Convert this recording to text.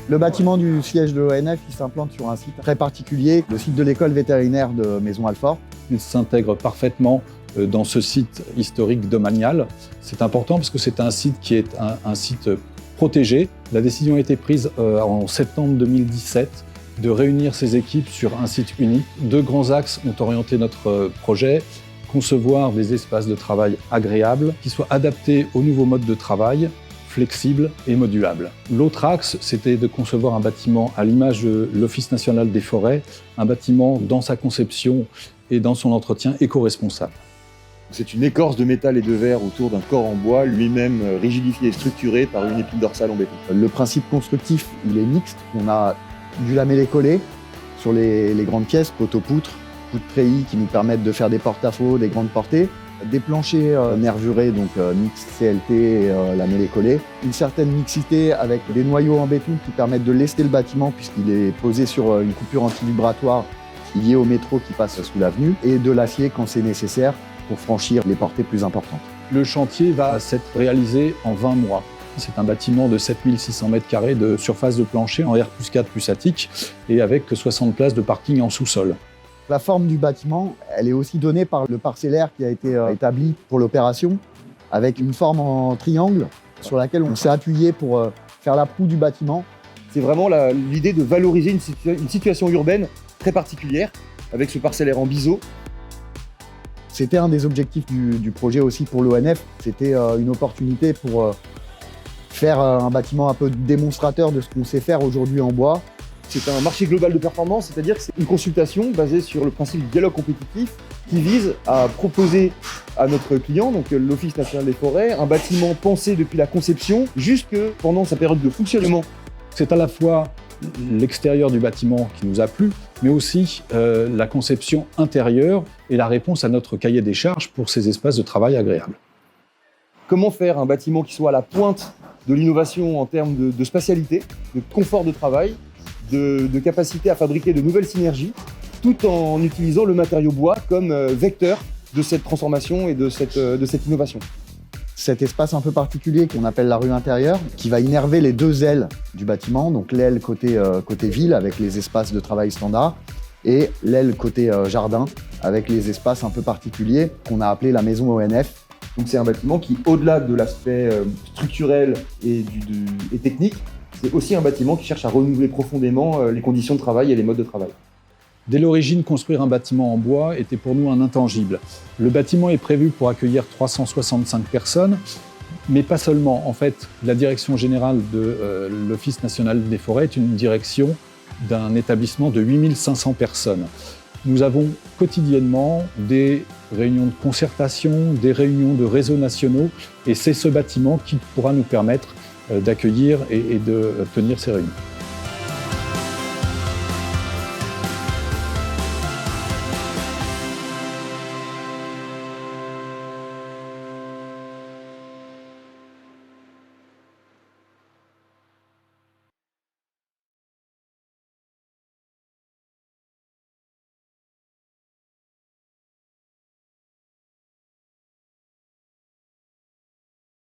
Le bâtiment du siège de l'ONF, il s'implante sur un site très particulier, le site de l'école vétérinaire de Maisons-Alfort. Il s'intègre parfaitement dans ce site historique domanial. C'est important parce que c'est un site qui est un site protégé. La décision a été prise en septembre 2017 de réunir ces équipes sur un site unique. Deux grands axes ont orienté notre projet. Concevoir des espaces de travail agréables qui soient adaptés aux nouveaux modes de travail, flexibles et modulables. L'autre axe, c'était de concevoir un bâtiment à l'image de l'Office national des forêts, un bâtiment dans sa conception et dans son entretien éco-responsable. C'est une écorce de métal et de verre autour d'un corps en bois, lui-même rigidifié et structuré par une épine dorsale en béton. Le principe constructif, il est mixte. On a du lamellé-collé sur les grandes pièces, poteaux-poutres, poutres treillis qui nous permettent de faire des porte-à-faux, des grandes portées, des planchers nervurés, donc mix CLT et lamellé-collé. Une certaine mixité avec des noyaux en béton qui permettent de lester le bâtiment puisqu'il est posé sur une coupure anti-vibratoire liée au métro qui passe sous l'avenue, et de l'acier quand c'est nécessaire pour franchir les portées plus importantes. Le chantier va s'être réalisé en 20 mois. C'est un bâtiment de 7600 m² de surface de plancher en R+4 plus attique et avec 60 places de parking en sous-sol. La forme du bâtiment, elle est aussi donnée par le parcellaire qui a été établi pour l'opération, avec une forme en triangle sur laquelle on s'est appuyé pour faire la proue du bâtiment. C'est vraiment l'idée de valoriser une situation urbaine très particulière avec ce parcellaire en biseau. C'était un des objectifs du projet aussi pour l'ONF. C'était une opportunité pour faire un bâtiment un peu démonstrateur de ce qu'on sait faire aujourd'hui en bois. C'est un marché global de performance, c'est-à-dire que c'est une consultation basée sur le principe du dialogue compétitif qui vise à proposer à notre client, donc l'Office national des forêts, un bâtiment pensé depuis la conception jusque pendant sa période de fonctionnement. C'est à la fois l'extérieur du bâtiment qui nous a plu, mais aussi la conception intérieure et la réponse à notre cahier des charges pour ces espaces de travail agréables. Comment faire un bâtiment qui soit à la pointe de l'innovation en termes de spatialité, de confort de travail, de capacité à fabriquer de nouvelles synergies, tout en utilisant le matériau bois comme vecteur de cette transformation et de cette innovation. Cet espace un peu particulier qu'on appelle la rue intérieure, qui va innerver les deux ailes du bâtiment, donc l'aile côté ville avec les espaces de travail standard et l'aile côté jardin avec les espaces un peu particuliers qu'on a appelé la maison ONF. Donc c'est un bâtiment qui, au-delà de l'aspect structurel et technique, c'est aussi un bâtiment qui cherche à renouveler profondément les conditions de travail et les modes de travail. Dès l'origine, construire un bâtiment en bois était pour nous un intangible. Le bâtiment est prévu pour accueillir 365 personnes, mais pas seulement. En fait, la direction générale de l'Office national des forêts est une direction d'un établissement de 8500 personnes. Nous avons quotidiennement des réunions de concertation, des réunions de réseaux nationaux, et c'est ce bâtiment qui pourra nous permettre d'accueillir et de tenir ces réunions.